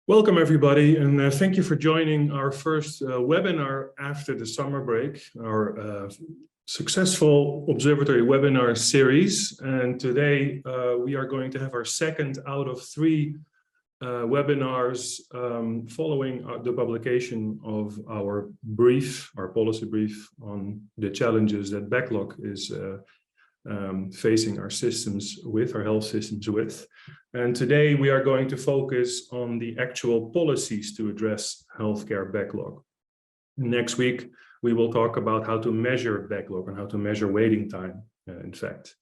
Welcome everybody, and thank you for joining our first webinar after the summer break, our successful observatory webinar series. And today we are going to have our second out of 3 webinars following the publication of our brief, our policy brief on the challenges that backlog is facing our systems with, our health systems with. And today we are going to focus on the actual policies to address healthcare backlog. Next week, we will talk about how to measure backlog and how to measure waiting time, in fact.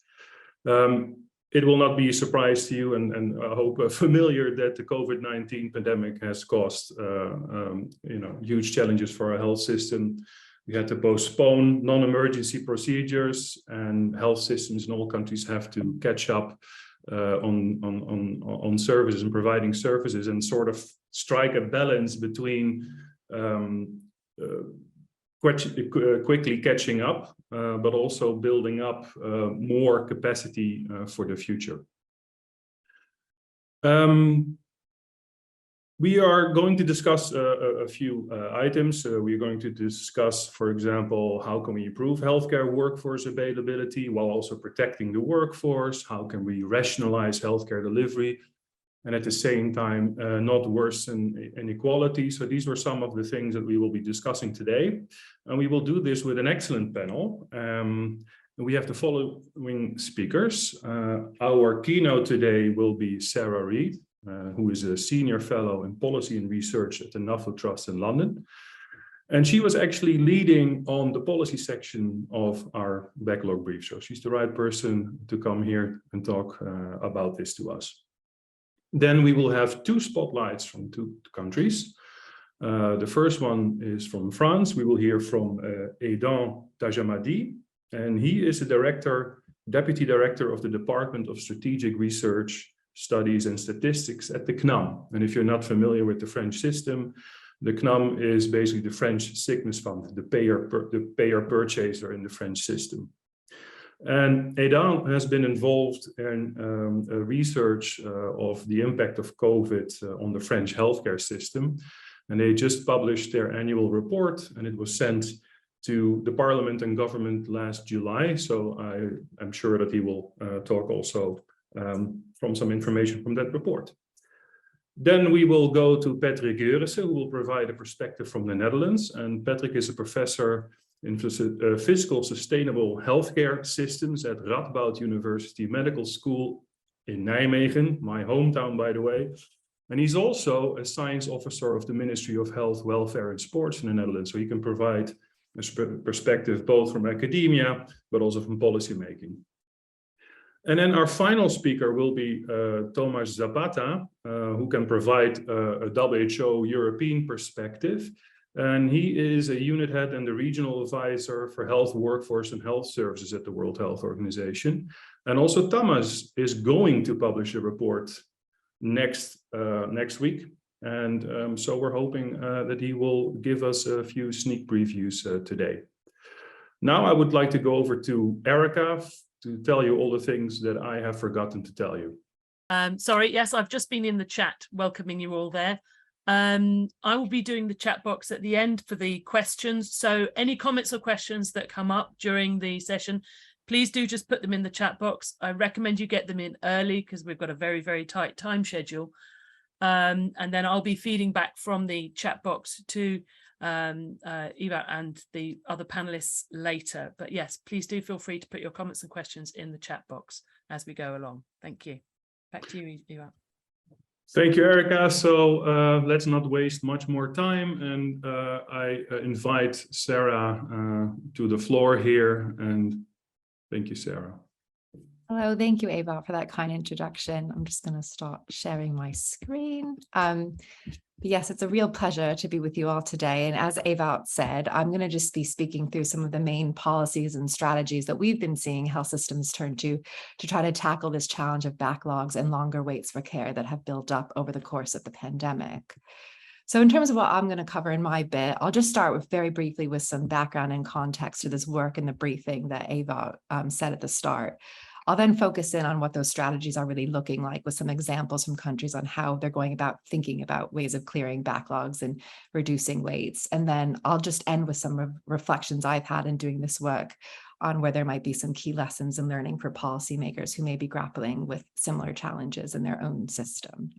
It will not be a surprise to you, and I hope familiar, that the COVID-19 pandemic has caused huge challenges for our health system. We had to postpone non-emergency procedures, and health systems in all countries have to catch up on services and providing services, and sort of strike a balance between quickly catching up, but also building up more capacity for the future. We are going to discuss a few items. We're going to discuss, for example, how can we improve healthcare workforce availability while also protecting the workforce? How can we rationalize healthcare delivery and at the same time not worsen inequalities? So these were some of the things that we will be discussing today. And we will do this with an excellent panel. We have the following speakers. Our keynote today will be Sarah Reed, who is a senior fellow in policy and research at the Nuffield Trust in London. And she was actually leading on the policy section of our backlog brief. So she's the right person to come here and talk about this to us. Then we will have 2 spotlights from 2 countries. The first one is from France. We will hear from Aidan Tajamadi, and he is the deputy director of the Department of Strategic Research, Studies and Statistics at the CNAM. And if you're not familiar with the French system, the CNAM is basically the French sickness fund, the payer purchaser in the French system. And Aidan has been involved in research of the impact of COVID on the French healthcare system. And they just published their annual report, and it was sent to the Parliament and government last July. So I'm sure that he will talk also from some information from that report. Then we will go to Patrick Jeurissen, who will provide a perspective from the Netherlands. And Patrick is a professor in fiscal sustainable healthcare systems at Radboudumc University Medical School in Nijmegen, my hometown, by the way. And he's also a science officer of the Ministry of Health, Welfare and Sports in the Netherlands. So he can provide a perspective both from academia, but also from policy making. And then our final speaker will be Thomas Zapata, who can provide a WHO European perspective. And he is a unit head and the regional advisor for health workforce and health services at the World Health Organization. And also Thomas is going to publish a report next week. And so we're hoping that he will give us a few sneak previews today. Now I would like to go over to Erica to tell you all the things that I have forgotten to tell you. Sorry, yes, I've just been in the chat welcoming you all there. I will be doing the chat box at the end for the questions. So any comments or questions that come up during the session, please do just put them in the chat box. I recommend you get them in early because we've got a very, very tight time schedule. And then I'll be feeding back from the chat box to Eva and the other panelists later. But yes, please do feel free to put your comments and questions in the chat box as we go along. Thank you. Back to you, Eva. Thank you, Erica. So let's not waste much more time. And I invite Sarah to the floor here. And thank you, Sarah. Hello, thank you, Eva, for that kind introduction. I'm just going to start sharing my screen. But yes, it's a real pleasure to be with you all today. And as Ewout said, I'm going to just be speaking through some of the main policies and strategies that we've been seeing health systems turn to try to tackle this challenge of backlogs and longer waits for care that have built up over the course of the pandemic. So in terms of what I'm going to cover in my bit, I'll just start with very briefly with some background and context to this work and the briefing that Ewout said at the start. I'll then focus in on what those strategies are really looking like with some examples from countries on how they're going about thinking about ways of clearing backlogs and reducing waits. And then I'll just end with some reflections I've had in doing this work on where there might be some key lessons and learning for policymakers who may be grappling with similar challenges in their own system.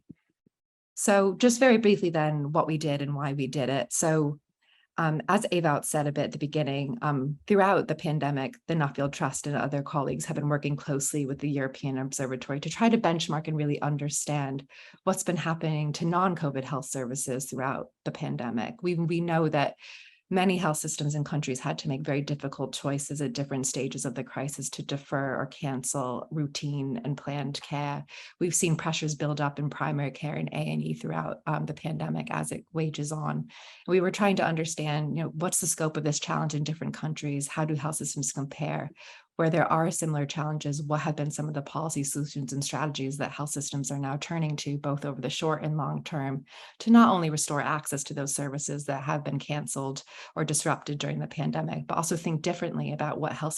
So just very briefly then, what we did and why we did it. So as Ewout said a bit at the beginning, throughout the pandemic, the Nuffield Trust and other colleagues have been working closely with the European Observatory to try to benchmark and really understand what's been happening to non-COVID health services throughout the pandemic. We know that many health systems and countries had to make very difficult choices at different stages of the crisis to defer or cancel routine and planned care. We've seen pressures build up in primary care and A&E throughout the pandemic as it wages on. We were trying to understand, what's the scope of this challenge in different countries? How do health systems compare? Where there are similar challenges, what have been some of the policy solutions and strategies that health systems are now turning to, both over the short and long term, to not only restore access to those services that have been canceled or disrupted during the pandemic, but also think differently about what health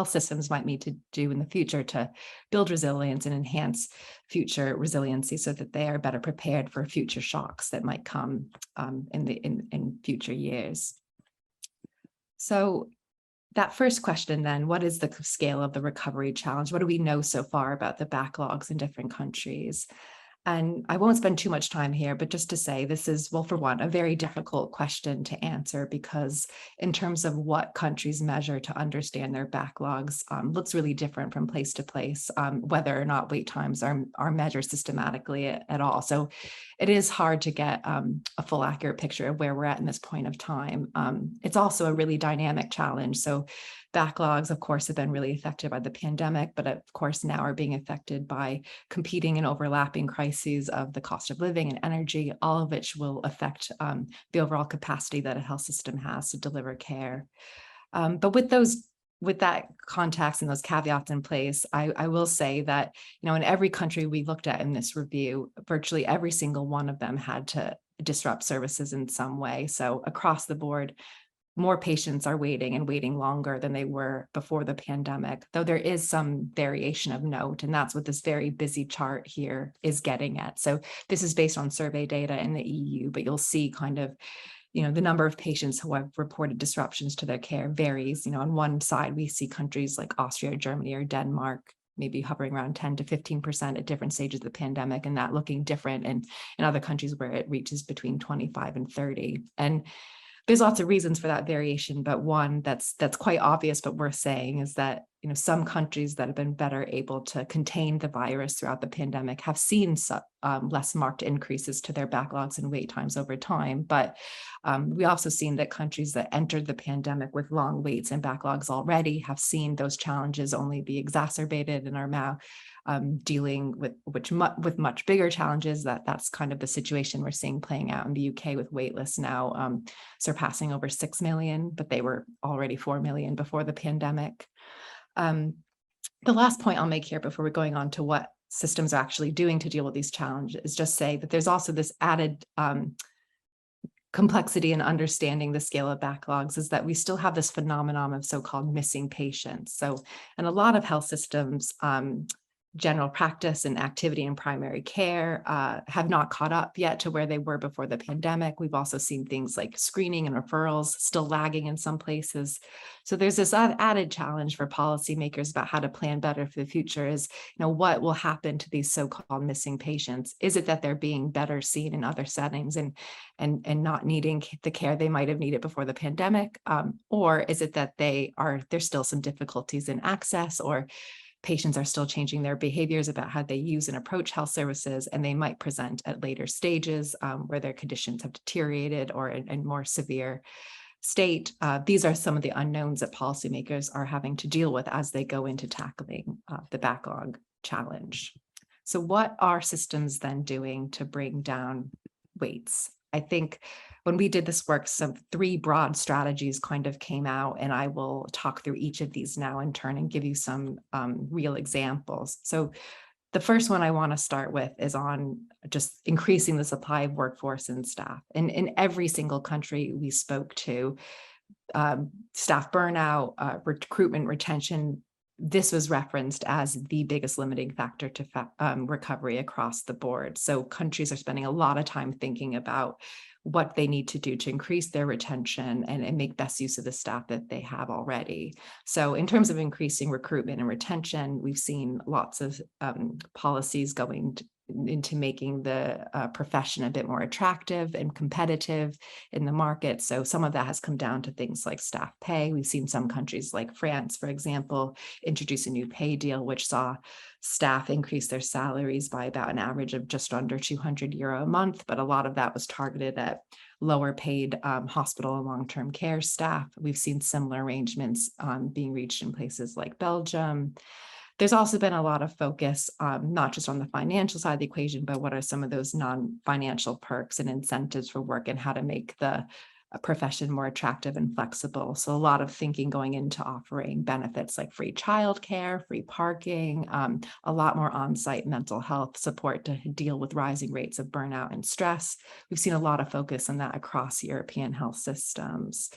systems might need to do in the future to build resilience and enhance future resiliency so that they are better prepared for future shocks that might come in future years. So that first question then, what is the scale of the recovery challenge? What do we know so far about the backlogs in different countries? And I won't spend too much time here, but just to say this is, well, for one, a very difficult question to answer because in terms of what countries measure to understand their backlogs looks really different from place to place, whether or not wait times are measured systematically at all. So it is hard to get a full accurate picture of where we're at in this point of time. It's also a really dynamic challenge. So backlogs, of course, have been really affected by the pandemic, but of course now are being affected by competing and overlapping crises of the cost of living and energy, all of which will affect the overall capacity that a health system has to deliver care. But with that context and those caveats in place, I will say that, in every country we looked at in this review, virtually every single one of them had to disrupt services in some way. So across the board, more patients are waiting and waiting longer than they were before the pandemic, though there is some variation of note, and that's what this very busy chart here is getting at. So this is based on survey data in the EU, but you'll see kind of, the number of patients who have reported disruptions to their care varies. On one side, we see countries like Austria, Germany, or Denmark, maybe hovering around 10 to 15% at different stages of the pandemic, and that looking different in other countries where it reaches between 25 and 30. And there's lots of reasons for that variation, but one that's quite obvious but worth saying is that some countries that have been better able to contain the virus throughout the pandemic have seen less marked increases to their backlogs and wait times over time. But we also seen that countries that entered the pandemic with long waits and backlogs already have seen those challenges only be exacerbated and are now dealing with much bigger challenges. That's kind of the situation we're seeing playing out in the UK with waitlists now surpassing over 6 million, but they were already 4 million before the pandemic. The last point I'll make here before we're going on to what systems are actually doing to deal with these challenges is just say that there's also this added complexity in understanding the scale of backlogs is that we still have this phenomenon of so-called missing patients. So in a lot of health systems, general practice and activity in primary care have not caught up yet to where they were before the pandemic. We've also seen things like screening and referrals still lagging in some places. So there's this added challenge for policymakers about how to plan better for the future is, what will happen to these so-called missing patients? Is it that they're being better seen in other settings and not needing the care they might have needed before the pandemic? Or is it that there's still some difficulties in access, or patients are still changing their behaviors about how they use and approach health services, and they might present at later stages where their conditions have deteriorated or in more severe state? These are some of the unknowns that policymakers are having to deal with as they go into tackling the backlog challenge. So what are systems then doing to bring down waits. I think when we did this work, some 3 broad strategies kind of came out, and I will talk through each of these now in turn and give you some real examples. So the first one I want to start with is on just increasing the supply of workforce and staff. And in every single country we spoke to, staff burnout, recruitment, retention, this was referenced as the biggest limiting factor to recovery across the board. So countries are spending a lot of time thinking about what they need to do to increase their retention and make best use of the staff that they have already. So in terms of increasing recruitment and retention, we've seen lots of policies going into making the profession a bit more attractive and competitive in the market. So some of that has come down to things like staff pay. We've seen some countries like France, for example, introduce a new pay deal, which saw staff increase their salaries by about an average of just under €200 a month. But a lot of that was targeted at lower paid hospital and long-term care staff. We've seen similar arrangements being reached in places like Belgium. There's also been a lot of focus, not just on the financial side of the equation, but what are some of those non-financial perks and incentives for work and how to make the profession more attractive and flexible. So a lot of thinking going into offering benefits like free childcare, free parking, a lot more on-site mental health support to deal with rising rates of burnout and stress. We've seen a lot of focus on that across European health systems.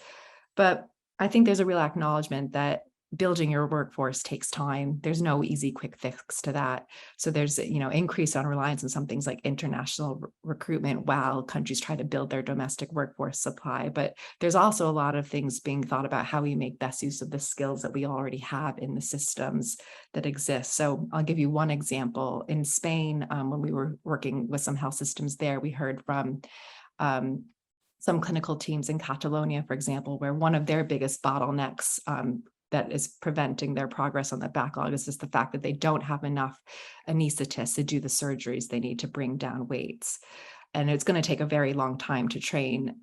But I think there's a real acknowledgement that building your workforce takes time. There's no easy quick fix to that. So there's, increase on reliance on some things like international recruitment while countries try to build their domestic workforce supply. But there's also a lot of things being thought about how we make best use of the skills that we already have in the systems that exist. So I'll give you one example. In Spain, when we were working with some health systems there, we heard from some clinical teams in Catalonia, for example, where one of their biggest bottlenecks that is preventing their progress on the backlog is just the fact that they don't have enough anesthetists to do the surgeries they need to bring down waits. And it's going to take a very long time to train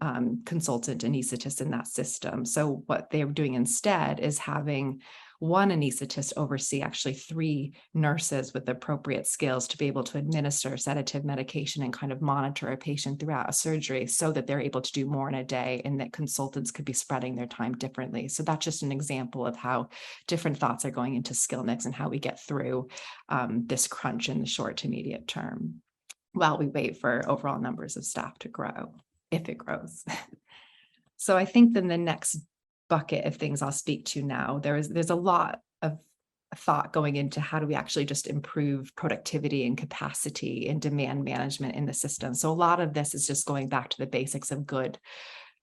consultant anesthetists in that system. So what they're doing instead is having one anesthetist oversee actually 3 nurses with appropriate skills to be able to administer sedative medication and kind of monitor a patient throughout a surgery so that they're able to do more in a day and that consultants could be spreading their time differently. So that's just an example of how different thoughts are going into skill mix and how we get through this crunch in the short to medium term while we wait for overall numbers of staff to grow, if it grows. So I think then the next bucket of things I'll speak to now, there's a lot of thought going into how do we actually just improve productivity and capacity and demand management in the system. So a lot of this is just going back to the basics of good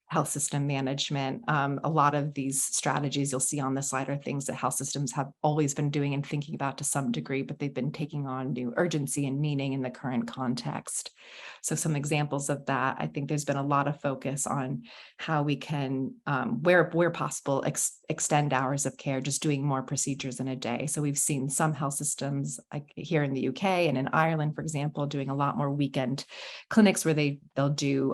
health system management. A lot of these strategies you'll see on the slide are things that health systems have always been doing and thinking about to some degree, but they've been taking on new urgency and meaning in the current context. So some examples of that, I think there's been a lot of focus on how we can, where possible, extend hours of care, just doing more procedures in a day. So we've seen some health systems like here in the UK and in Ireland, for example, doing a lot more weekend clinics where they'll do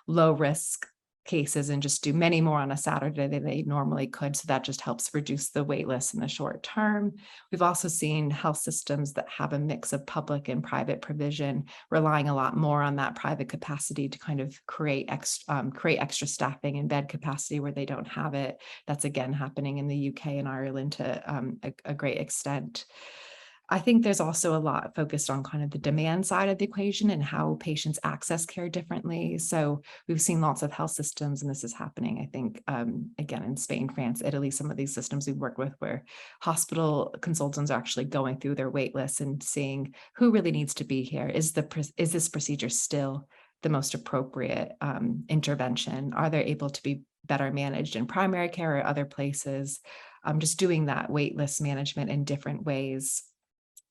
low risk cases and just do many more on a Saturday than they normally could. So that just helps reduce the wait list in the short term. We've also seen health systems that have a mix of public and private provision, relying a lot more on that private capacity to kind of create extra staffing and bed capacity where they don't have it. That's again happening in the UK and Ireland to a great extent. I think there's also a lot focused on kind of the demand side of the equation and how patients access care differently. So we've seen lots of health systems, and this is happening, I think, again, in Spain, France, Italy, some of these systems we've worked with where hospital consultants are actually going through their wait lists and seeing who really needs to be here. Is this procedure still the most appropriate intervention? Are they able to be better managed in primary care or other places? Just doing that wait list management in different ways.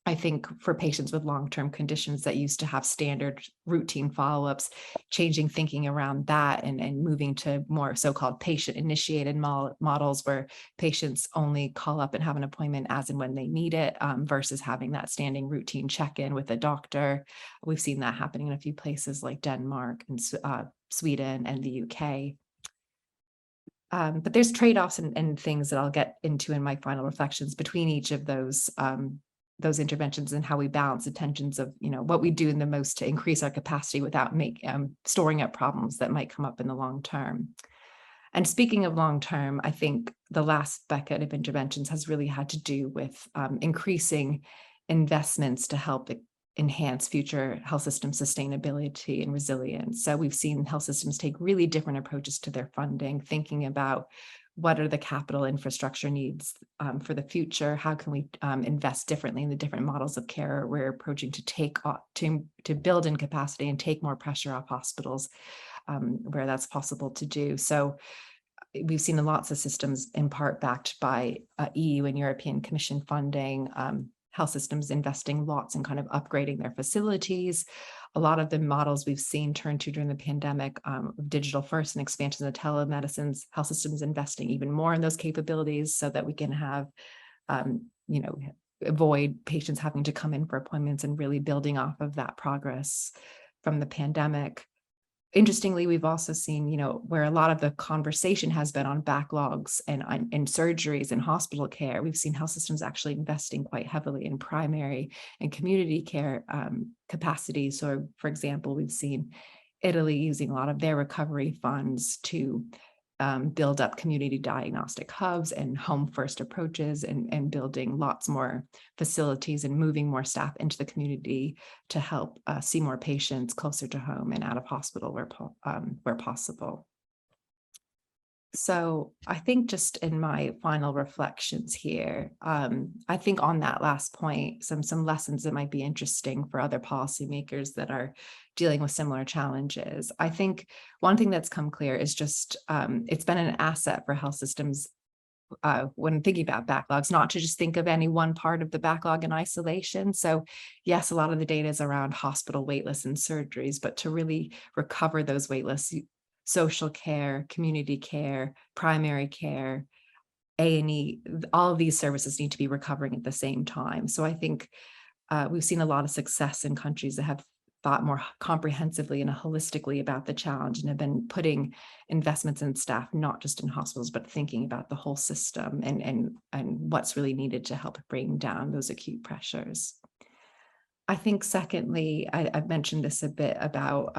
I think for patients with long-term conditions that used to have standard routine follow-ups, changing thinking around that and moving to more so-called patient-initiated models where patients only call up and have an appointment as and when they need it versus having that standing routine check-in with a doctor. We've seen that happening in a few places like Denmark and Sweden and the UK. But there's trade-offs and things that I'll get into in my final reflections between each of those those interventions and how we balance the tensions of, what we do in the most to increase our capacity without storing up problems that might come up in the long term. And speaking of long term, I think the last bucket of interventions has really had to do with increasing investments to help enhance future health system sustainability and resilience. So we've seen health systems take really different approaches to their funding, thinking about what are the capital infrastructure needs for the future? How can we invest differently in the different models of care we're approaching to build in capacity and take more pressure off hospitals where that's possible to do. So we've seen lots of systems in part backed by EU and European Commission funding, health systems investing lots in kind of upgrading their facilities. A lot of the models we've seen turn to during the pandemic, digital first and expansion of telemedicines, health systems investing even more in those capabilities so that we can have, avoid patients having to come in for appointments and really building off of that progress from the pandemic. Interestingly, we've also seen, where a lot of the conversation has been on backlogs and surgeries and hospital care, we've seen health systems actually investing quite heavily in primary and community care capacity. So, for example, we've seen Italy using a lot of their recovery funds to build up community diagnostic hubs and home first approaches and building lots more facilities and moving more staff into the community to help see more patients closer to home and out of hospital where possible. So I think just in my final reflections here, I think on that last point, some lessons that might be interesting for other policymakers that are dealing with similar challenges. I think one thing that's come clear is just it's been an asset for health systems when thinking about backlogs, not to just think of any one part of the backlog in isolation. So yes, a lot of the data is around hospital waitlists and surgeries, but to really recover those waitlists, social care, community care, primary care, A&E, all of these services need to be recovering at the same time. So I think we've seen a lot of success in countries that have thought more comprehensively and holistically about the challenge and have been putting investments in staff, not just in hospitals, but thinking about the whole system and what's really needed to help bring down those acute pressures. I think secondly, I've mentioned this a bit about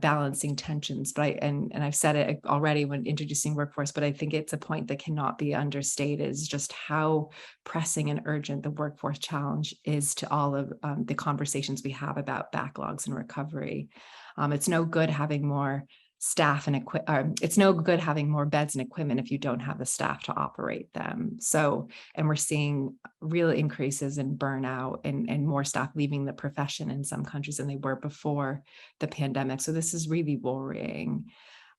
balancing tensions, but I've said it already when introducing workforce, but I think it's a point that cannot be understated is just how pressing and urgent the workforce challenge is to all of the conversations we have about backlogs and recovery. It's no good having more staff and it's no good having more beds and equipment if you don't have the staff to operate them. So, and we're seeing real increases in burnout and more staff leaving the profession in some countries than they were before the pandemic. So this is really worrying.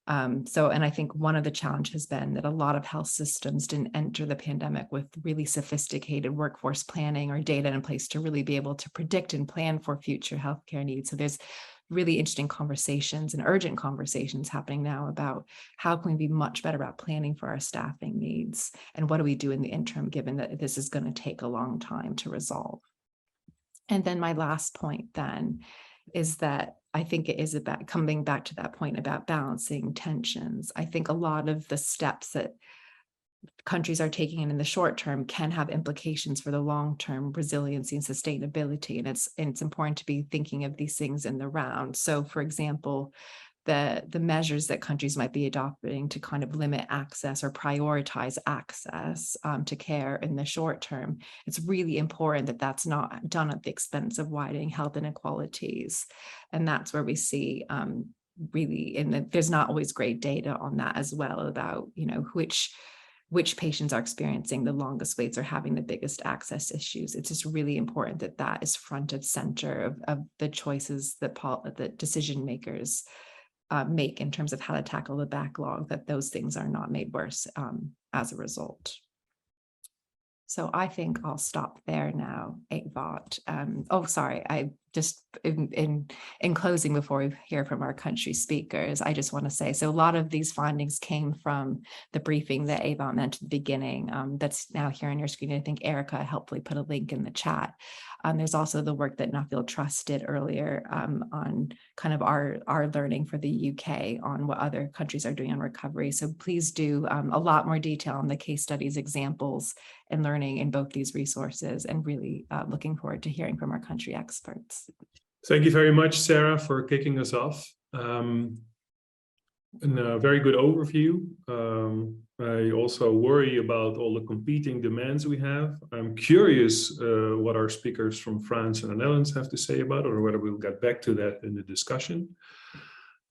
And I think one of the challenges has been that a lot of health systems didn't enter the pandemic with really sophisticated workforce planning or data in place to really be able to predict and plan for future healthcare needs. So there's really interesting conversations and urgent conversations happening now about how can we be much better about planning for our staffing needs and what do we do in the interim, given that this is going to take a long time to resolve. And then my last point then is that I think it is about coming back to that point about balancing tensions. I think a lot of the steps that countries are taking in the short term can have implications for the long-term resiliency and sustainability. And it's important to be thinking of these things in the round. So for example, the measures that countries might be adopting to kind of limit access or prioritize access to care in the short term, it's really important that that's not done at the expense of widening health inequalities. And that's where we see there's not always great data on that as well about, which patients are experiencing the longest waits or having the biggest access issues. It's just really important that that is front of center of the choices that the decision makers make in terms of how to tackle the backlog, that those things are not made worse as a result. So I think I'll stop there now, Ewout. just in closing, before we hear from our country speakers, I just want to say, so a lot of these findings came from the briefing that Ewout mentioned at the beginning, that's now here on your screen. I think Erica helpfully put a link in the chat. There's also the work that Nuffield Trust did earlier on kind of our learning for the UK on what other countries are doing on recovery. So please do a lot more detail on the case studies, examples, and learning in both these resources, and really looking forward to hearing from our country experts. Thank you very much, Sarah, for kicking us off. And a very good overview. I also worry about all the competing demands we have. I'm curious what our speakers from France and the Netherlands have to say about it, or whether we'll get back to that in the discussion.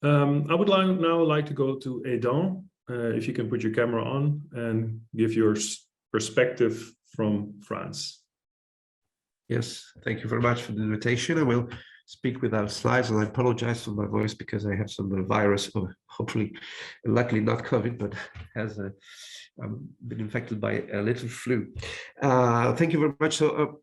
I would now like to go to Aidan, if you can put your camera on and give your perspective from France. Yes, thank you very much for the invitation. I will speak without slides, and I apologize for my voice because I have some virus, or hopefully, luckily not COVID, but has been infected by a little flu. Thank you very much. So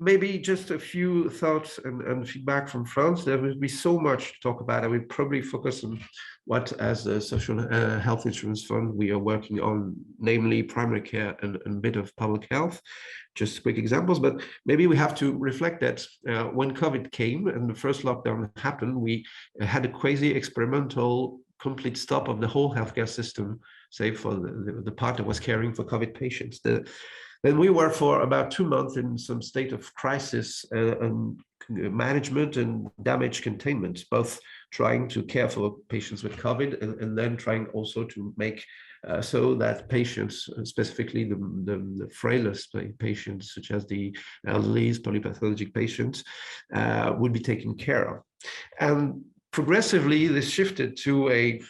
maybe just a few thoughts and feedback from France. There will be so much to talk about. I will probably focus on what, as the Social Health Insurance Fund, we are working on, namely primary care and a bit of public health. Just quick examples, but maybe we have to reflect that when COVID came and the first lockdown happened, we had a quasi experimental complete stop of the whole healthcare system, save for the part that was caring for COVID patients. Then we were for about 2 months in some state of crisis and management and damage containment, both trying to care for patients with COVID and then trying also to make so that patients, specifically the frailest patients, such as the elderly, polypathologic patients, would be taken care of. And progressively, this shifted to a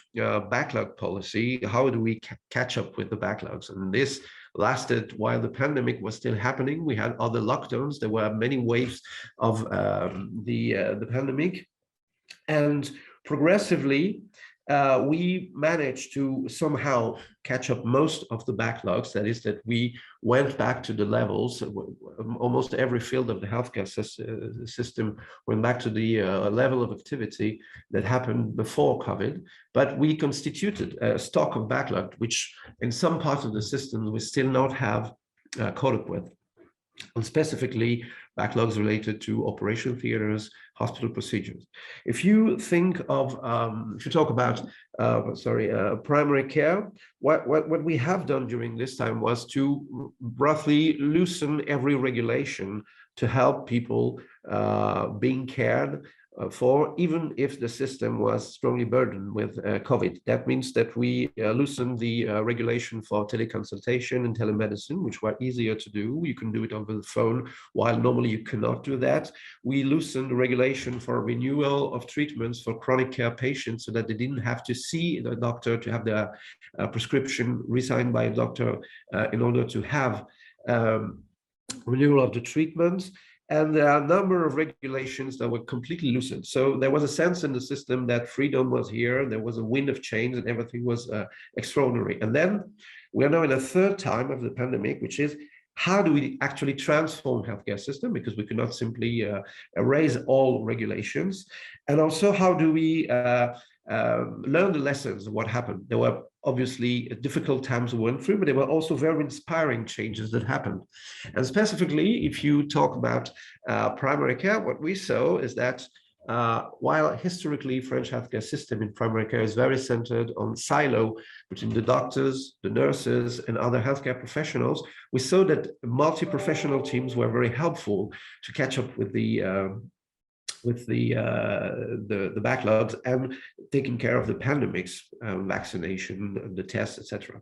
backlog policy. How do we catch up with the backlogs? And this lasted while the pandemic was still happening. We had other lockdowns. There were many waves of the pandemic. And progressively, we managed to somehow catch up most of the backlogs. That is, that we went back to the levels. Almost every field of the healthcare system went back to the level of activity that happened before COVID. But we constituted a stock of backlog, which in some parts of the system we still not have caught up with. And specifically, backlogs related to operation theaters, hospital procedures. If you think of, if you talk about, primary care, what we have done during this time was to roughly loosen every regulation to help people being cared for, even if the system was strongly burdened with COVID. That means that we loosened the regulation for teleconsultation and telemedicine, which were easier to do. You can do it over the phone, while normally you cannot do that. We loosened the regulation for renewal of treatments for chronic care patients so that they didn't have to see the doctor to have their prescription re-signed by a doctor in order to have renewal of the treatment. And there are a number of regulations that were completely loosened. So there was a sense in the system that freedom was here, there was a wind of change, and everything was extraordinary. And then we are now in a third time of the pandemic, which is, how do we actually transform healthcare system? Because we cannot simply erase all regulations. And also, how do we learn the lessons of what happened? There were obviously difficult times we went through, but there were also very inspiring changes that happened. And specifically, if you talk about primary care, what we saw is that while historically French healthcare system in primary care is very centered on silo between the doctors, the nurses, and other healthcare professionals, we saw that multi-professional teams were very helpful to catch up with the backlogs and taking care of the pandemics, vaccination, the tests, etc.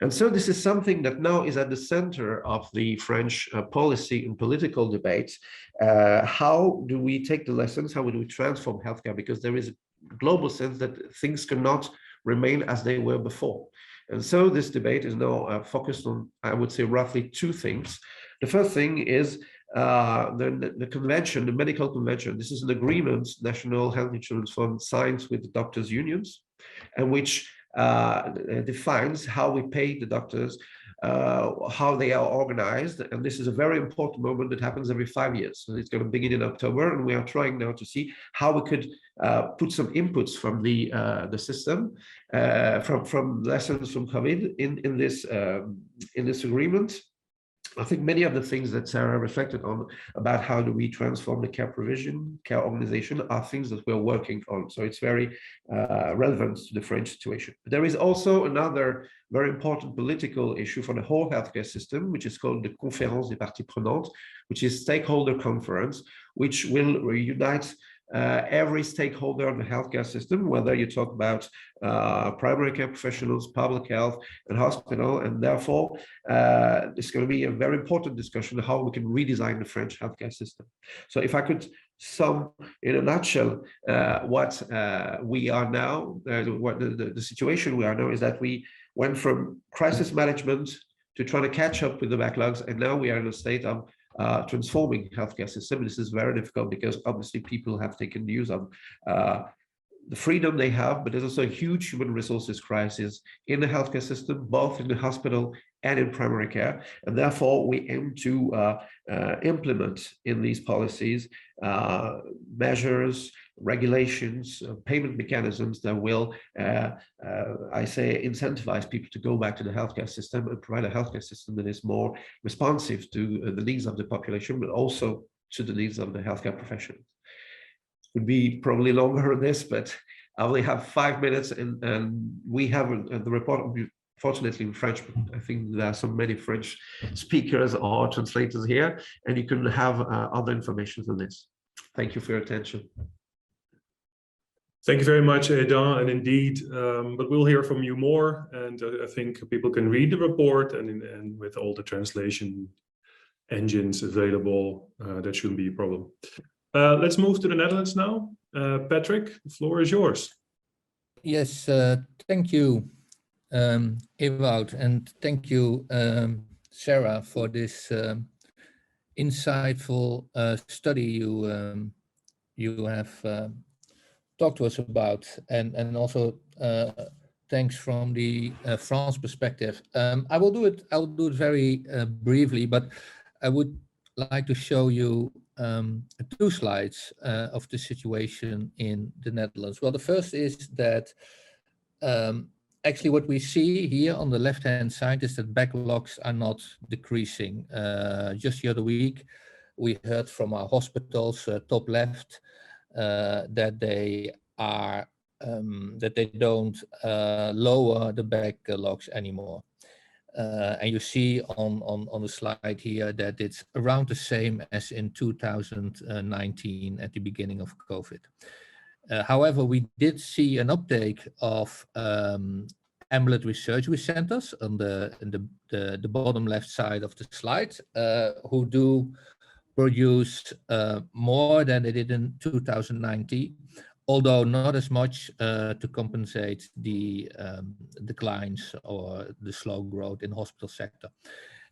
And so this is something that now is at the center of the French policy and political debate. How do we take the lessons? How do we transform healthcare? Because there is a global sense that things cannot remain as they were before. And so this debate is now focused on, I would say, roughly two things. The first thing is the convention, the medical convention. This is an agreement National Health Insurance Fund signs with the doctors' unions, and which defines how we pay the doctors how they are organized. And this is a very important moment that happens every 5 years. So it's going to begin in October, and we are trying now to see how we could put some inputs from the system, from lessons from COVID in this agreement. I think many of the things that Sarah reflected on about how do we transform the care provision, care organization, are things that we're working on. So it's very relevant to the French situation. But there is also another very important political issue for the whole healthcare system, which is called the Conférence des Parties Prenantes, which is stakeholder conference, which will reunite every stakeholder of the healthcare system, whether you talk about primary care professionals, public health, and hospital, and therefore it's going to be a very important discussion on how we can redesign the French healthcare system. So if I could sum in a nutshell what we are now, what the situation we are now is that we went from crisis management to trying to catch up with the backlogs, and now we are in a state of transforming healthcare system. This is very difficult because obviously people have taken news of the freedom they have, but there's also a huge human resources crisis in the healthcare system, both in the hospital and in primary care. And therefore, we aim to implement in these policies measures, regulations, payment mechanisms that will, I say, incentivize people to go back to the healthcare system and provide a healthcare system that is more responsive to the needs of the population, but also to the needs of the healthcare professionals. Would be probably longer on this, but I only have 5 minutes, and we have the report, fortunately in French, but I think there are so many French speakers or translators here, and you can have other information on this. Thank you for your attention. Thank you very much, Aidan, and indeed, but we'll hear from you more, and I think people can read the report, and with all the translation engines available, that shouldn't be a problem. Let's move to the Netherlands now. Patrick, the floor is yours. Yes, thank you, Ewout, and thank you, Sarah, for this insightful study you have talked to us about, and also thanks from the France perspective. I will do it very briefly, but I would like to show you 2 slides of the situation in the Netherlands. Well, the first is that actually what we see here on the left-hand side is that backlogs are not decreasing. Just the other week, we heard from our hospitals, top left, that they are that they don't lower the backlogs anymore. And you see on the slide here that it's around the same as in 2019 at the beginning of COVID. However, we did see an uptake of ambulatory surgery centers on the bottom left side of the slide, who do produce more than they did in 2019, although not as much to compensate the declines or the slow growth in the hospital sector.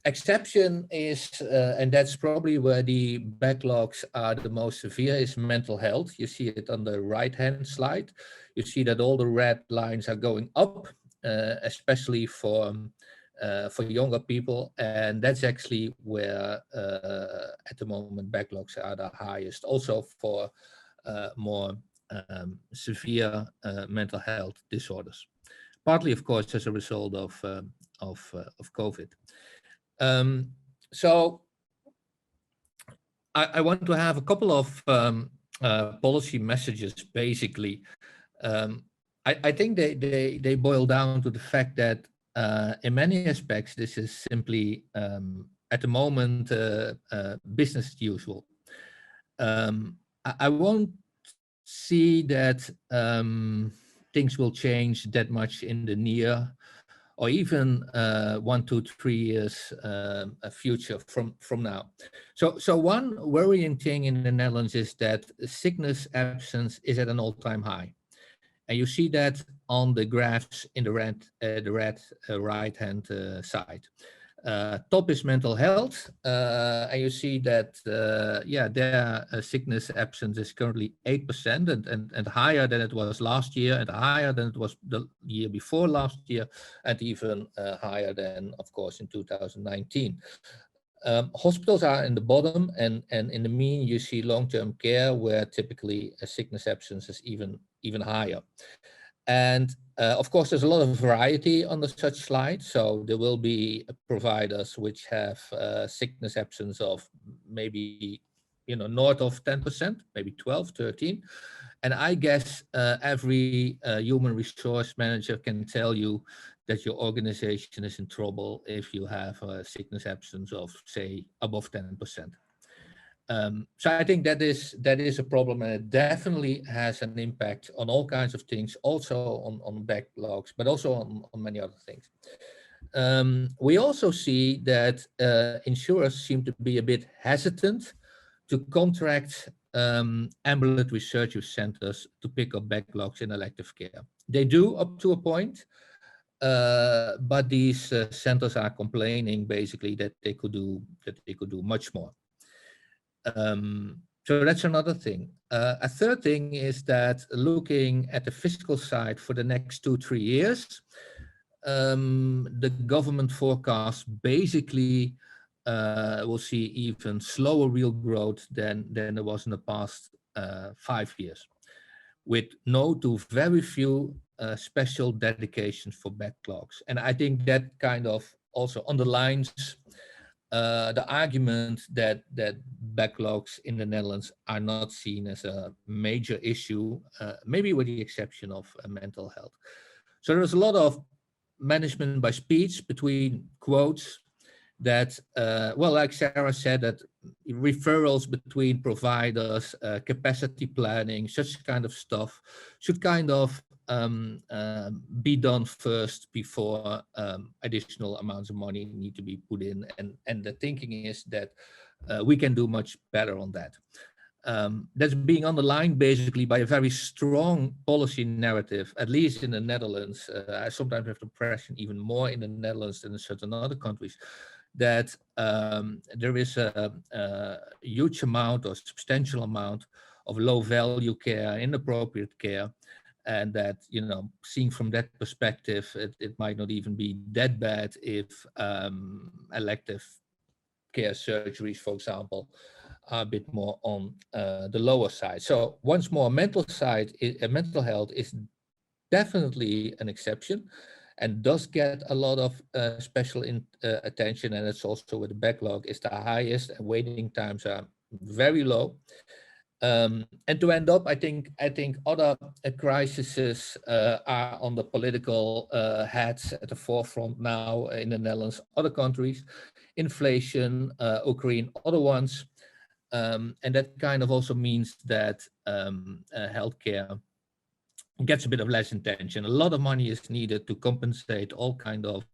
Exception is, and that's probably where the backlogs are the most severe, is mental health. You see it on the right-hand slide. You see that all the red lines are going up, especially for younger people, and that's actually where at the moment backlogs are the highest, also for more severe mental health disorders, partly of course as a result of COVID. So I want to have a couple of policy messages. Basically, I think they boil down to the fact that in many aspects this is simply at the moment business as usual. I won't see that things will change that much in the near or even 1 to 3 years future from now. So one worrying thing in the Netherlands is that sickness absence is at an all-time high. And you see that on the graphs in the red right-hand side. Top is mental health, and you see that their sickness absence is currently 8% and higher than it was last year, and higher than it was the year before last year, and even higher than, of course, in 2019. Hospitals are in the bottom, and in the mean you see long-term care, where typically a sickness absence is even higher. And of course, there's a lot of variety on such slides. So there will be providers which have sickness absence of maybe, north of 10%, maybe 12, 13. And I guess every human resource manager can tell you that your organization is in trouble if you have a sickness absence of, say, above 10%. So I think that is a problem, and it definitely has an impact on all kinds of things, also on backlogs, but also on many other things. We also see that insurers seem to be a bit hesitant to contract ambulatory surgery centers to pick up backlogs in elective care. They do up to a point, but these centers are complaining basically that they could do much more. So that's another thing. A third thing is that looking at the fiscal side for the next 2-3 years, the government forecast basically will see even slower real growth than there was in the past 5 years, with no to very few special dedications for backlogs. And I think that kind of also underlines the argument that backlogs in the Netherlands are not seen as a major issue, maybe with the exception of mental health. So there's a lot of management by speech between quotes that, well, like Sarah said, that referrals between providers, capacity planning, such kind of stuff should kind of be done first before additional amounts of money need to be put in. And the thinking is that we can do much better on that. That's being underlined basically by a very strong policy narrative, at least in the Netherlands. I sometimes have the impression even more in the Netherlands than in certain other countries, that there is a huge amount or substantial amount of low value care, inappropriate care. And that, seeing from that perspective, it might not even be that bad if elective care surgeries, for example, are a bit more on the lower side. So once more, mental health is definitely an exception and does get a lot of special attention. And it's also where the backlog is the highest and waiting times are very low. And to end up, I think other crises are on the political hats at the forefront now in the Netherlands, other countries, inflation, Ukraine, other ones. And that kind of also means that healthcare gets a bit of less attention. A lot of money is needed to compensate all kind of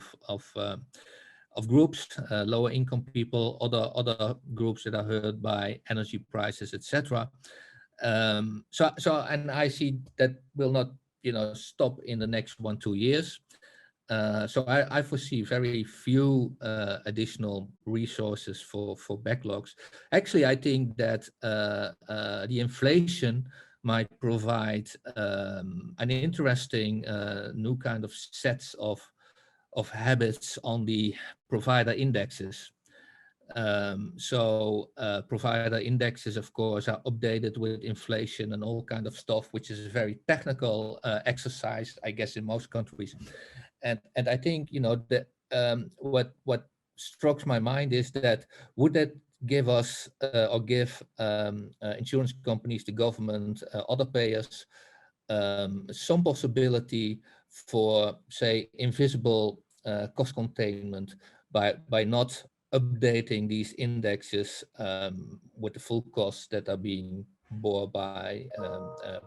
groups, lower income people, other groups that are hurt by energy prices, etc. So and I see that will not stop in the next 1-2 years. So I foresee very few additional resources for backlogs. Actually, I think that the inflation might provide an interesting new kind of sets of habits on the provider indexes. So provider indexes, of course, are updated with inflation and all kind of stuff, which is a very technical exercise, I guess, in most countries. And I think that what strikes my mind is that would that give us or give insurance companies, the government, other payers some possibility for, say, invisible cost containment by not updating these indexes with the full costs that are being bore by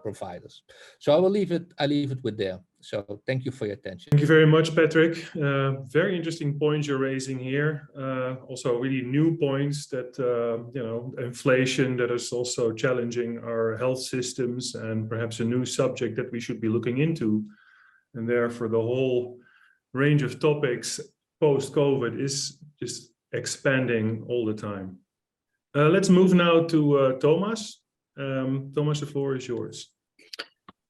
providers. So I leave it with there. So thank you for your attention. Thank you very much, Patrick. Very interesting points you're raising here. Also really new points that, inflation that is also challenging our health systems, and perhaps a new subject that we should be looking into. And therefore the whole range of topics post-COVID is just expanding all the time. Let's move now to Thomas. Thomas, the floor is yours.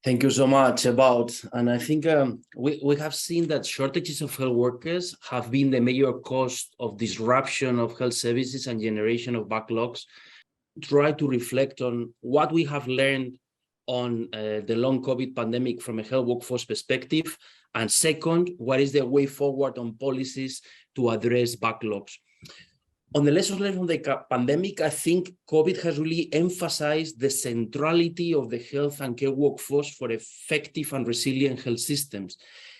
Thank you so much, and I think we have seen that shortages of health workers have been the major cause of disruption of health services and generation of backlogs. Try to reflect on what we have learned on the long COVID pandemic from a health workforce perspective, and second, what is the way forward on policies to address backlogs. On the lessons learned from the pandemic, I think COVID has really emphasized the centrality of the health and care workforce for effective and resilient health systems.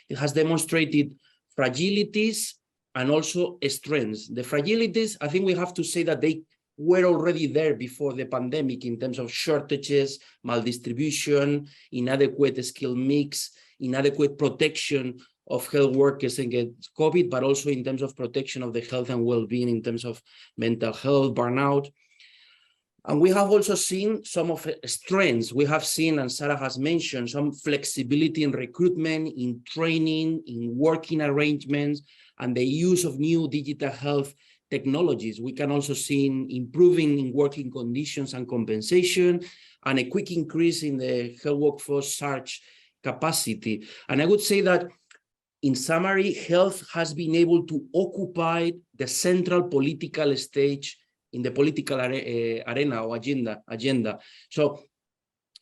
It has demonstrated fragilities and also strengths. The fragilities, I think we have to say that they were already there before the pandemic in terms of shortages, maldistribution, inadequate skill mix, inadequate protection of health workers against COVID, but also in terms of protection of the health and well-being in terms of mental health, burnout. And we have also seen some of the strengths. We have seen, and Sarah has mentioned, some flexibility in recruitment, in training, in working arrangements, and the use of new digital health technologies. We can also see improving in working conditions and compensation, and a quick increase in the health workforce search capacity. And I would say that in summary, health has been able to occupy the central political stage in the political arena or agenda. So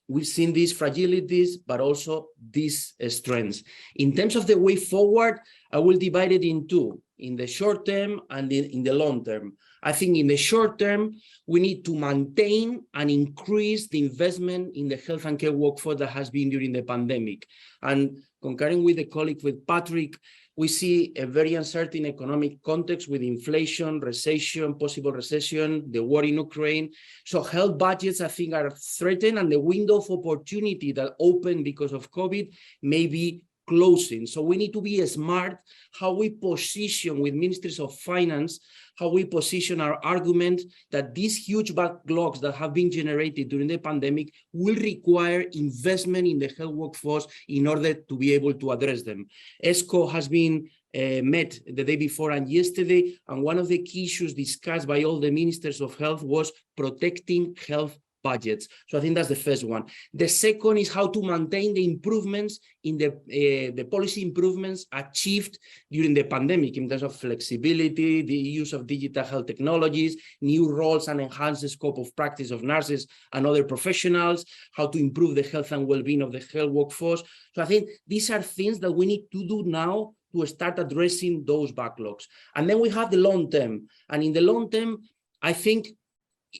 we've seen these fragilities, but also these strengths. In terms of the way forward, I will divide it in two, in the short term and in the long term. I think in the short term, we need to maintain and increase the investment in the health and care workforce that has been during the pandemic. And concurring with the colleague, with Patrick, we see a very uncertain economic context with inflation, recession, possible recession, the war in Ukraine. So health budgets, I think, are threatened, and the window of opportunity that opened because of COVID may be closing. So we need to be smart how we position with ministries of finance, how we position our argument that these huge backlogs that have been generated during the pandemic will require investment in the health workforce in order to be able to address them. ESCO has been met the day before and yesterday, and one of the key issues discussed by all the ministers of health was protecting health budgets. So I think that's the first one. The second is how to maintain the improvements in the policy improvements achieved during the pandemic in terms of flexibility, the use of digital health technologies, new roles and enhance the scope of practice of nurses and other professionals, how to improve the health and well-being of the health workforce. So I think these are things that we need to do now to start addressing those backlogs. And then we have the long term. And in the long term, I think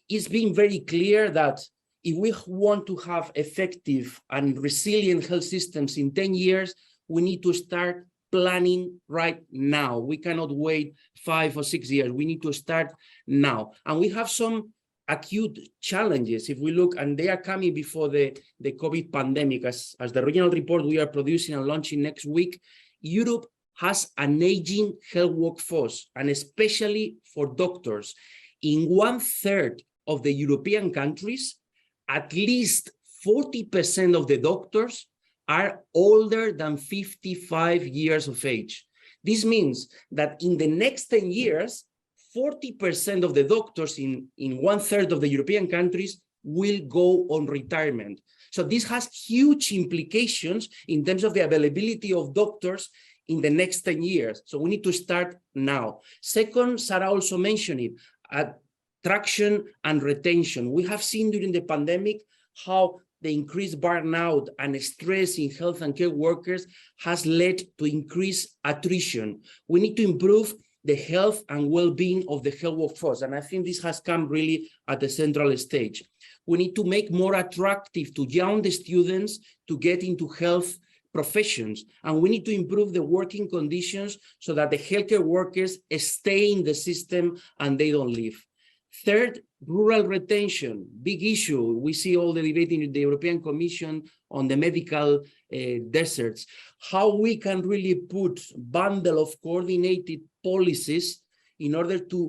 it's been very clear that if we want to have effective and resilient health systems in 10 years, we need to start planning right now. We cannot wait 5 or 6 years. We need to start now. And we have some acute challenges if we look, and they are coming before the COVID pandemic. As the regional report we are producing and launching next week, Europe has an aging health workforce, and especially for doctors. In 1/3 of the European countries, at least 40% of the doctors are older than 55 years of age. This means that in the next 10 years, 40% of the doctors in 1/3 of the European countries will go on retirement. So this has huge implications in terms of the availability of doctors in the next 10 years. So we need to start now. Second, Sarah also mentioned it, attraction and retention. We have seen during the pandemic how the increased burnout and stress in health and care workers has led to increased attrition. We need to improve the health and well-being of the health workforce. And I think this has come really at the central stage. We need to make more attractive to young students to get into health professions. And we need to improve the working conditions so that the healthcare workers stay in the system and they don't leave. Third, rural retention, big issue. We see all the debate in the European Commission on the medical deserts. How we can really put bundle of coordinated policies in order to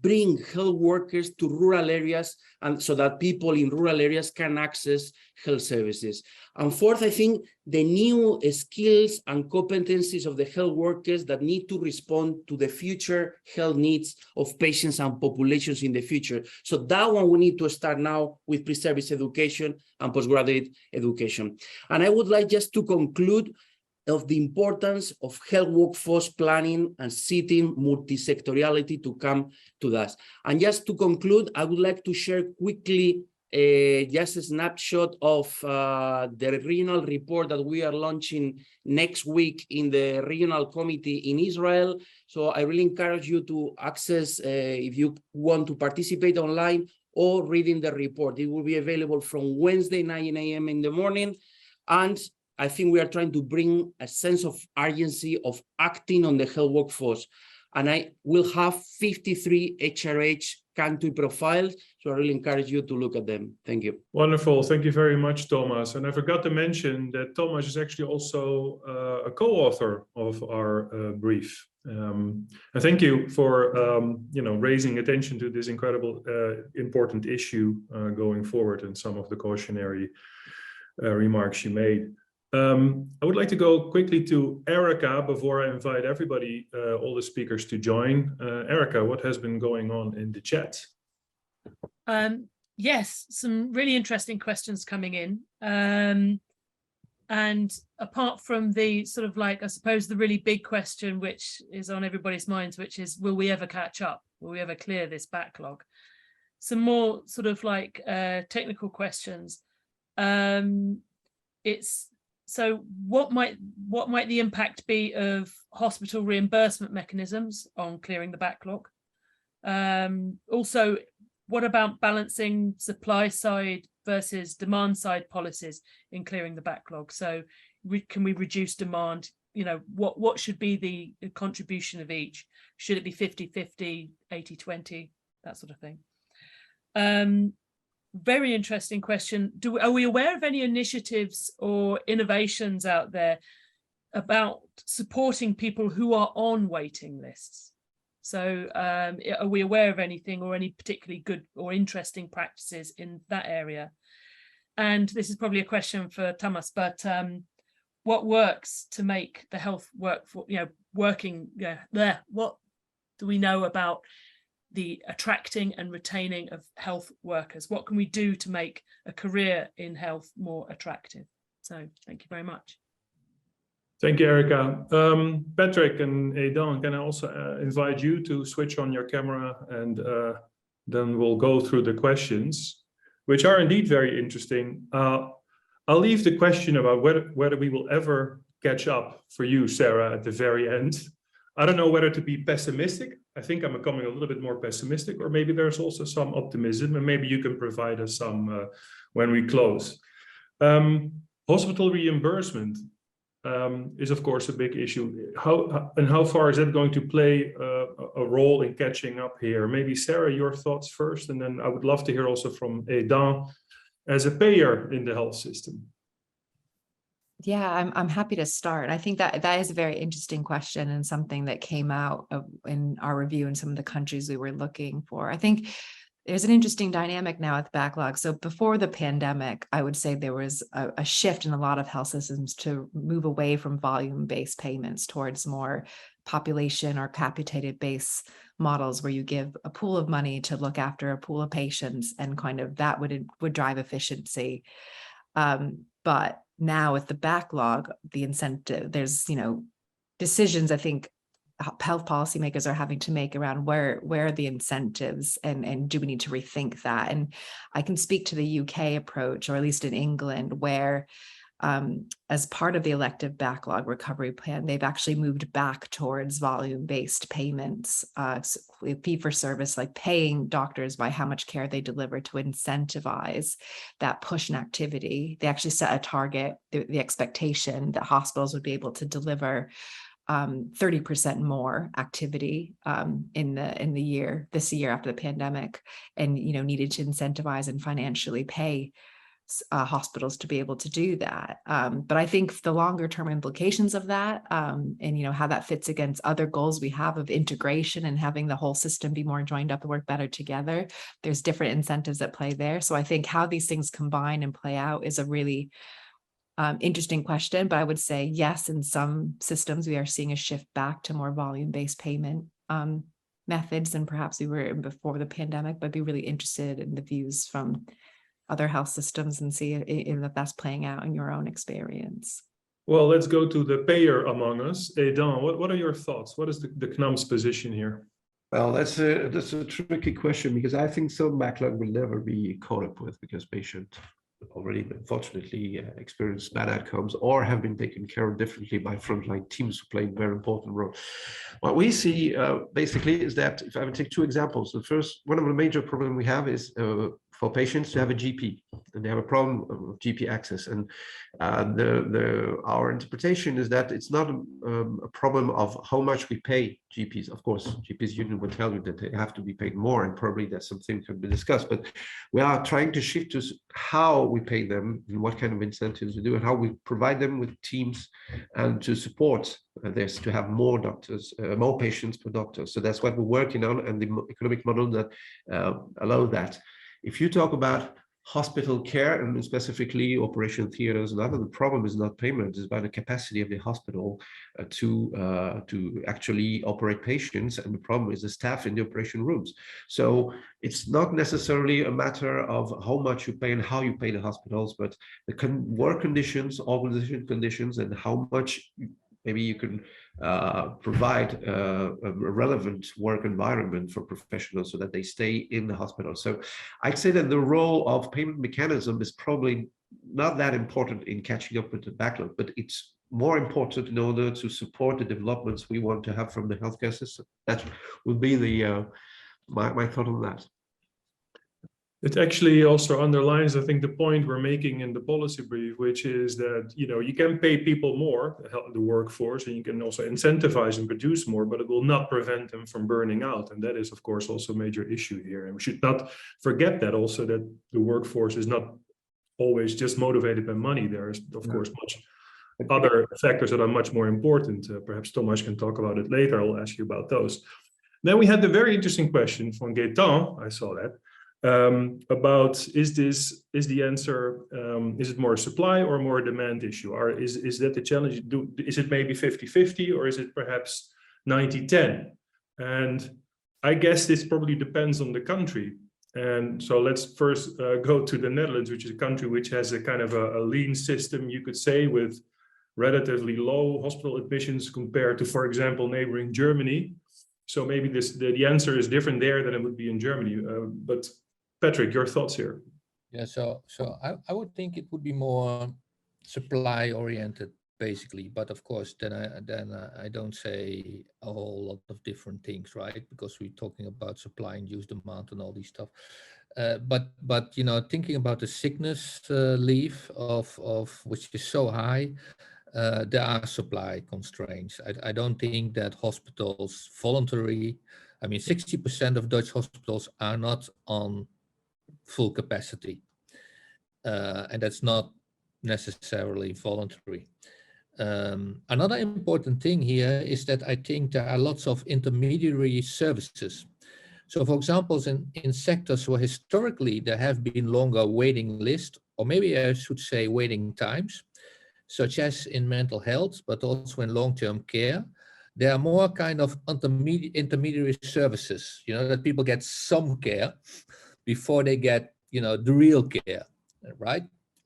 bring health workers to rural areas, and so that people in rural areas can access health services. And fourth, I think the new skills and competencies of the health workers that need to respond to the future health needs of patients and populations in the future. So that one we need to start now with pre-service education and postgraduate education. And I would like just to conclude of the importance of health workforce planning and seeking multi-sectoriality to come to that. And just to conclude, I would like to share quickly just a snapshot of the regional report that we are launching next week in the regional committee in Israel. So I really encourage you to access if you want to participate online or reading the report. It will be available from Wednesday, 9 a.m. in the morning. And I think we are trying to bring a sense of urgency of acting on the health workforce. And I will have 53 HRH country profiles, so I really encourage you to look at them. Thank you. Wonderful. Thank you very much, Thomas. And I forgot to mention that Thomas is actually also a co-author of our brief. And thank you for raising attention to this incredible important issue going forward, and some of the cautionary remarks you made. I would like to go quickly to Erica before I invite everybody, all the speakers, to join. Erica, what has been going on in the chat? Yes, some really interesting questions coming in. And apart from the sort of like, I suppose, the really big question, which is on everybody's minds, which is, will we ever catch up? Will we ever clear this backlog? Some more sort of like technical questions. So what might the impact be of hospital reimbursement mechanisms on clearing the backlog? Also, what about balancing supply side versus demand side policies in clearing the backlog? So can we reduce demand? You know, what should be the contribution of each? Should it be 50-50, 80-20, that sort of thing? Very interesting question. Are we aware of any initiatives or innovations out there about supporting people who are on waiting lists? So are we aware of anything or any particularly good or interesting practices in that area? And this is probably a question for Thomas, but what works to make the health workforce, working there? What do we know about the attracting and retaining of health workers? What can we do to make a career in health more attractive? So thank you very much. Thank you, Erica. Patrick and Aidan, can I also invite you to switch on your camera, and then we'll go through the questions, which are indeed very interesting. I'll leave the question about whether we will ever catch up for you, Sarah, at the very end. I don't know whether to be pessimistic. I think I'm becoming a little bit more pessimistic, or maybe there's also some optimism, and maybe you can provide us some when we close. Hospital reimbursement is, of course, a big issue. How far is that going to play a role in catching up here? Maybe Sarah, your thoughts first, and then I would love to hear also from Aidan as a payer in the health system. Yeah, I'm happy to start. I think that is a very interesting question, and something that came out in our review in some of the countries we were looking for. I think there's an interesting dynamic now with backlog. So before the pandemic, I would say there was a shift in a lot of health systems to move away from volume-based payments towards more population or capitated-based models, where you give a pool of money to look after a pool of patients, and kind of that would drive efficiency. But now with the backlog, the incentive, there's, decisions I think health policymakers are having to make around where are the incentives, and do we need to rethink that? And I can speak to the UK approach, or at least in England, where as part of the elective backlog recovery plan, they've actually moved back towards volume-based payments, fee-for-service, like paying doctors by how much care they deliver to incentivize that push in activity. They actually set a target, the expectation that hospitals would be able to deliver 30% more activity this year after the pandemic, and needed to incentivize and financially pay hospitals to be able to do that. But I think the longer term implications of that, and how that fits against other goals we have of integration and having the whole system be more joined up and work better together, there's different incentives at play there. So I think how these things combine and play out is a really interesting question. But I would say yes, in some systems we are seeing a shift back to more volume-based payment methods than perhaps we were in before the pandemic. But I'd be really interested in the views from other health systems and see if that's playing out in your own experience. Well, let's go to the payer among us. Aidan, what are your thoughts? What is the CNAM's position here? Well, that's a tricky question, because I think some backlog will never be caught up with, because patients already unfortunately experienced bad outcomes or have been taken care of differently by frontline teams who play a very important role. What we see basically is that, if I would take two examples, the first, one of the major problems we have is for patients to have a GP, and they have a problem of GP access. And our interpretation is that it's not a problem of how much we pay GPs. Of course, GPs union will tell you that they have to be paid more, and probably that's something can be discussed. But we are trying to shift to how we pay them and what kind of incentives we do, and how we provide them with teams and to support this, to have more doctors, more patients per doctor. So that's what we're working on, and the economic model that allows that. If you talk about hospital care, and specifically operation theaters and other, the problem is not payment, it's about the capacity of the hospital to actually operate patients, and the problem is the staff in the operation rooms. So it's not necessarily a matter of how much you pay and how you pay the hospitals, but the work conditions, organization conditions, and how much maybe you can provide a relevant work environment for professionals so that they stay in the hospital. So I'd say that the role of payment mechanism is probably not that important in catching up with the backlog, but it's more important in order to support the developments we want to have from the healthcare system. That would be the my thought on that. It actually also underlines, I think, the point we're making in the policy brief, which is that, you can pay people more, the workforce, and you can also incentivize and produce more, but it will not prevent them from burning out. And that is, of course, also a major issue here. And we should not forget that also, that the workforce is not always just motivated by money. There is, of course, much other factors that are much more important. Perhaps Thomas can talk about it later. I'll ask you about those. Then we had the very interesting question from Gaetan, I saw that, about is the answer, is it more a supply or more a demand issue? Or is that the challenge? Is it maybe 50-50, or is it perhaps 90-10? And I guess this probably depends on the country. And so let's first go to the Netherlands, which is a country which has a kind of a lean system, you could say, with relatively low hospital admissions compared to, for example, neighboring Germany. So maybe the answer is different there than it would be in Germany. But Patrick, your thoughts here? Yeah, so I would think it would be more supply oriented, basically. But of course, then I don't say a whole lot of different things, right? Because we're talking about supply, induced demand, and all these stuff. But thinking about the sickness leave of which is so high, there are supply constraints. I don't think that hospitals voluntary. I mean, 60% of Dutch hospitals are not on full capacity, and that's not necessarily voluntary. Another important thing here is that I think there are lots of intermediary services. So for example, in sectors where historically there have been longer waiting lists, or maybe I should say waiting times, such as in mental health, but also in long-term care, there are more kind of intermediary services, that people get some care before they get, the real care, right?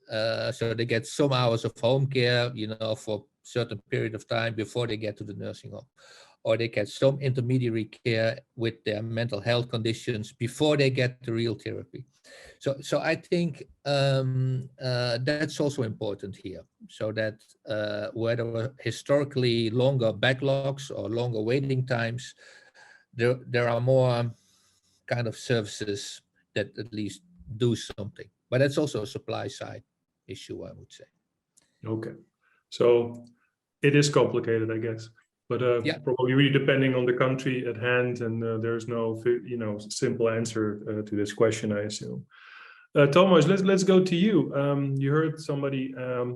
So they get some hours of home care, for a certain period of time before they get to the nursing home. Or they get some intermediary care with their mental health conditions before they get the real therapy. So I think that's also important here. So that where there were historically longer backlogs or longer waiting times, there are more kind of services that at least do something. But that's also a supply side issue, I would say. Okay, so it is complicated, I guess. But yeah, probably really depending on the country at hand, and there's no, simple answer to this question, I assume. Thomas, let's go to you. You heard somebody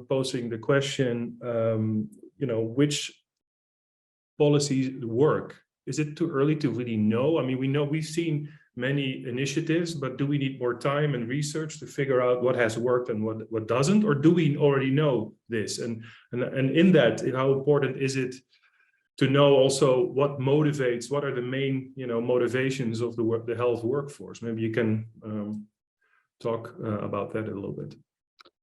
posing the question, which policies work? Is it too early to really know? I mean, we've seen many initiatives, but do we need more time and research to figure out what has worked and what doesn't? Or do we already know this? And in that, how important is it to know also what motivates, what are the main motivations of the health workforce? Maybe you can talk about that a little bit.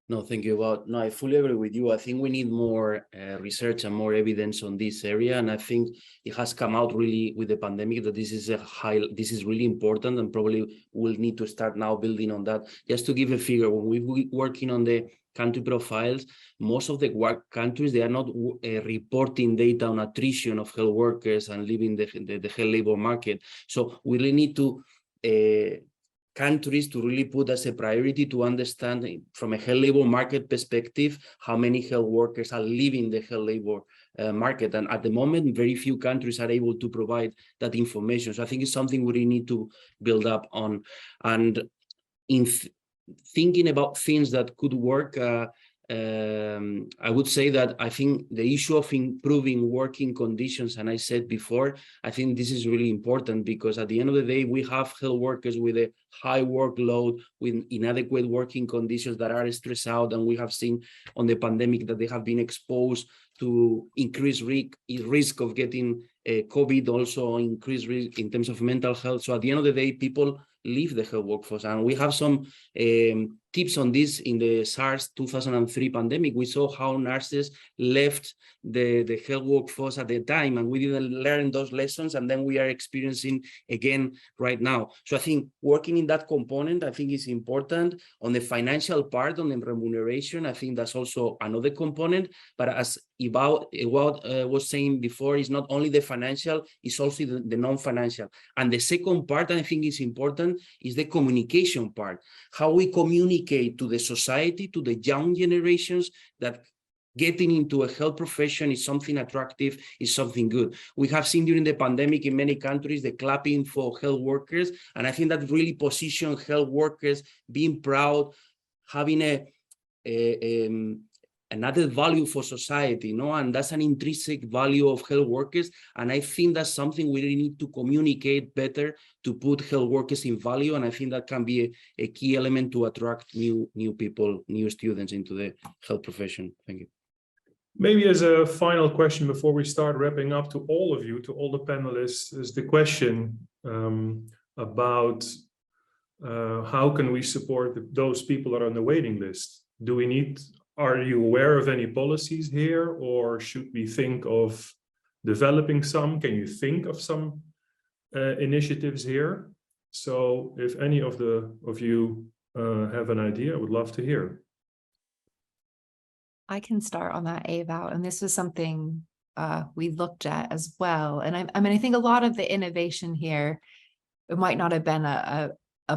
No, thank you. No, I fully agree with you. I think we need more research and more evidence on this area. And I think it has come out really with the pandemic that this is really important, and probably we'll need to start now building on that. Just to give a figure, when we're working on the country profiles, most of the countries, they are not reporting data on attrition of health workers and leaving the health labor market. So we really need to countries to really put as a priority to understand from a health labor market perspective how many health workers are leaving the health labor market. And at the moment, very few countries are able to provide that information. So I think it's something we really need to build up on. And in thinking about things that could work, I would say that I think the issue of improving working conditions, and I said before, I think this is really important, because at the end of the day, we have health workers with a high workload, with inadequate working conditions that are stressed out, and we have seen on the pandemic that they have been exposed to increased risk of getting COVID, also increased risk in terms of mental health. So at the end of the day, people leave the health workforce, and we have some tips on this. In the SARS 2003 pandemic, we saw how nurses left the health workforce at the time, and we didn't learn those lessons, and then we are experiencing again right now. So I think working in that component, I think is important. On the financial part, on the remuneration, I think that's also another component. But as Ewout was saying before, it's not only the financial, it's also the non-financial. And the second part I think is important is the communication part. How we communicate to the society, to the young generations, that getting into a health profession is something attractive, is something good. We have seen during the pandemic in many countries the clapping for health workers, and I think that really positioned health workers being proud, having another value for society, and that's an intrinsic value of health workers. And I think that's something we really need to communicate better to put health workers in value. And I think that can be a key element to attract new people, new students into the health profession. Thank you. Maybe as a final question before we start wrapping up, to all of you, to all the panelists, is the question about how can we support those people that are on the waiting list? Are you aware of any policies here, or should we think of developing some? Can you think of some initiatives here? So if any of you have an idea, I would love to hear. I can start on that, Ewout, and this was something we looked at as well. And I mean, I think a lot of the innovation here, it might not have been a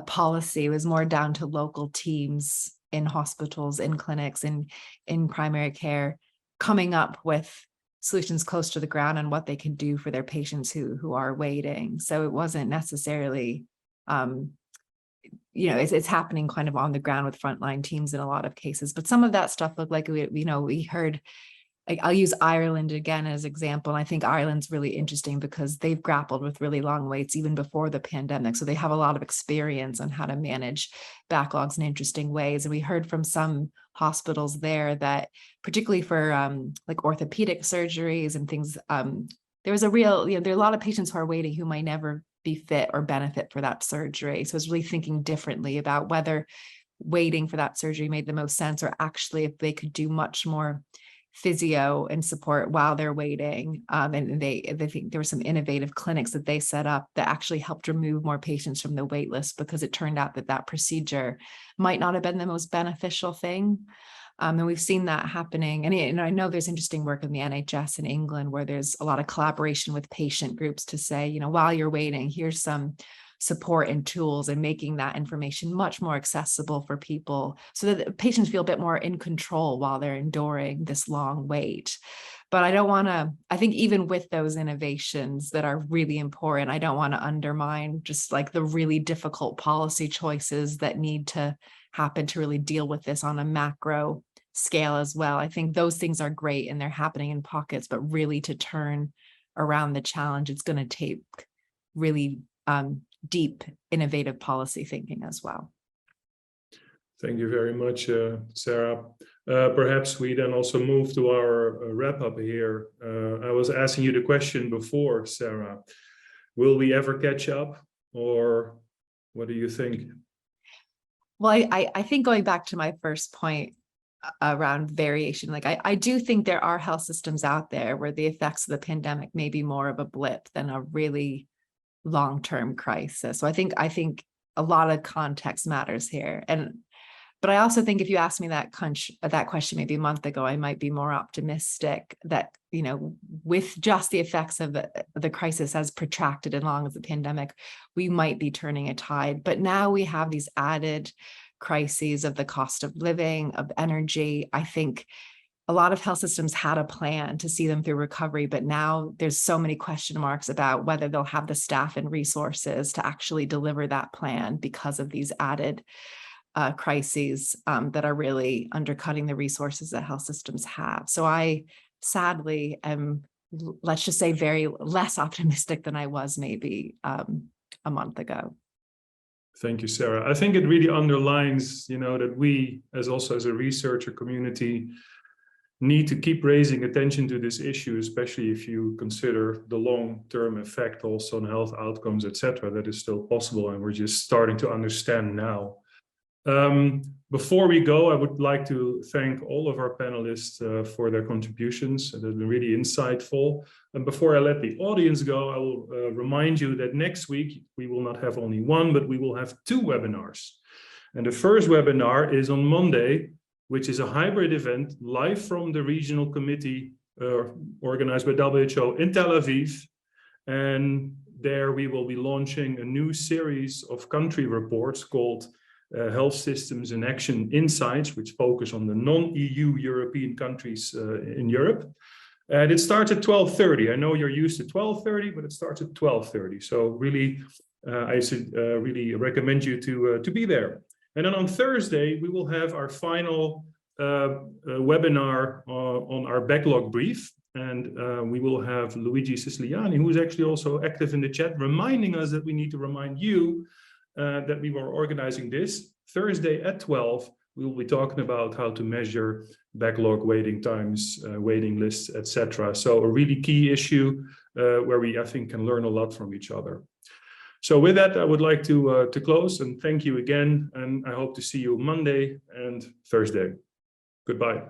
policy. It was more down to local teams in hospitals, in clinics, in primary care, coming up with solutions close to the ground and what they can do for their patients who are waiting. So it wasn't necessarily, it's happening kind of on the ground with frontline teams in a lot of cases. But some of that stuff looked like we heard. I'll use Ireland again as an example. And I think Ireland's really interesting because they've grappled with really long waits even before the pandemic. So they have a lot of experience on how to manage backlogs in interesting ways. And we heard from some hospitals there that particularly for like orthopedic surgeries and things, there was a real, there are a lot of patients who are waiting who might never be fit or benefit for that surgery. So it's really thinking differently about whether waiting for that surgery made the most sense, or actually if they could do much more physio and support while they're waiting. And they think there were some innovative clinics that they set up that actually helped remove more patients from the wait list, because it turned out that procedure might not have been the most beneficial thing. And we've seen that happening. And I know there's interesting work in the NHS in England where there's a lot of collaboration with patient groups to say, while you're waiting, here's some support and tools, and making that information much more accessible for people so that patients feel a bit more in control while they're enduring this long wait. But I think even with those innovations that are really important, I don't want to undermine just like the really difficult policy choices that need to happen to really deal with this on a macro scale as well. I think those things are great and they're happening in pockets, but really to turn around the challenge, it's going to take really deep, innovative policy thinking as well. Thank you very much, Sarah. Perhaps we then also move to our wrap up here. I was asking you the question before, Sarah. Will we ever catch up, or what do you think? Well, I think going back to my first point around variation, like I do think there are health systems out there where the effects of the pandemic may be more of a blip than a really long-term crisis. So I think a lot of context matters here. But I also think if you asked me that question maybe a month ago, I might be more optimistic that, you know, with just the effects of the crisis as protracted and long as the pandemic, we might be turning a tide. But now we have these added crises of the cost of living, of energy. I think a lot of health systems had a plan to see them through recovery, but now there's so many question marks about whether they'll have the staff and resources to actually deliver that plan because of these added crises that are really undercutting the resources that health systems have. So I sadly am, let's just say, very less optimistic than I was maybe a month ago. Thank you, Sarah. I think it really underlines, you know, that we, as a researcher community, need to keep raising attention to this issue, especially if you consider the long-term effect also on health outcomes, etc. That is still possible, and we're just starting to understand now. Before we go, I would like to thank all of our panelists for their contributions. They've been really insightful. And before I let the audience go, I will remind you that next week we will not have only one, but we will have 2 webinars. And the first webinar is on Monday, which is a hybrid event live from the regional committee organized by WHO in Tel Aviv. And there we will be launching a new series of country reports called Health Systems in Action Insights, which focus on the non-EU European countries in Europe. And it starts at 12:30. I know you're used to 12:30, but it starts at 12:30. So really, I should really recommend you to be there. And then on Thursday, we will have our final webinar on our backlog brief. And we will have Luigi Siciliani, who is actually also active in the chat, reminding us that we need to remind you that we were organizing this. Thursday at 12, we will be talking about how to measure backlog waiting times, waiting lists, etc. So a really key issue where we, I think, can learn a lot from each other. So with that, I would like to close and thank you again. And I hope to see you Monday and Thursday. Goodbye.